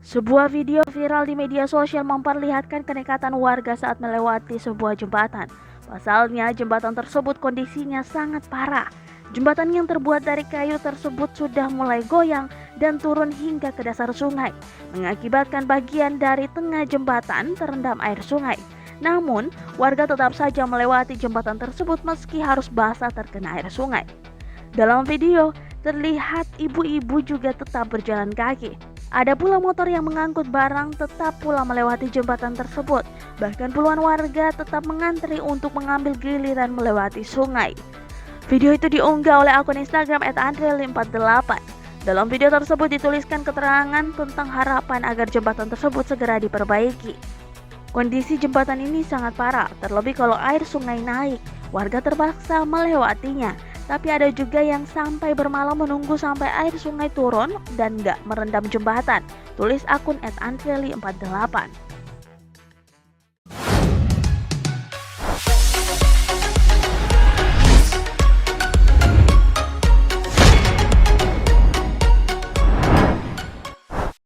Sebuah video viral di media sosial memperlihatkan kenekatan warga saat melewati sebuah jembatan. Pasalnya, jembatan tersebut kondisinya sangat parah. Jembatan yang terbuat dari kayu tersebut sudah mulai goyang dan turun hingga ke dasar sungai, mengakibatkan bagian dari tengah jembatan terendam air sungai. Namun, warga tetap saja melewati jembatan tersebut meski harus basah terkena air sungai. Dalam video, terlihat ibu-ibu juga tetap berjalan kaki. Ada pula motor yang mengangkut barang tetap pula melewati jembatan tersebut. Bahkan puluhan warga tetap mengantri untuk mengambil giliran melewati sungai. Video itu diunggah oleh akun Instagram @andreli48. Dalam video tersebut dituliskan keterangan tentang harapan agar jembatan tersebut segera diperbaiki. Kondisi jembatan ini sangat parah, terlebih kalau air sungai naik. Warga terpaksa melewatinya. Tapi ada juga yang sampai bermalam menunggu sampai air sungai turun dan gak merendam jembatan. Tulis akun @andreli48.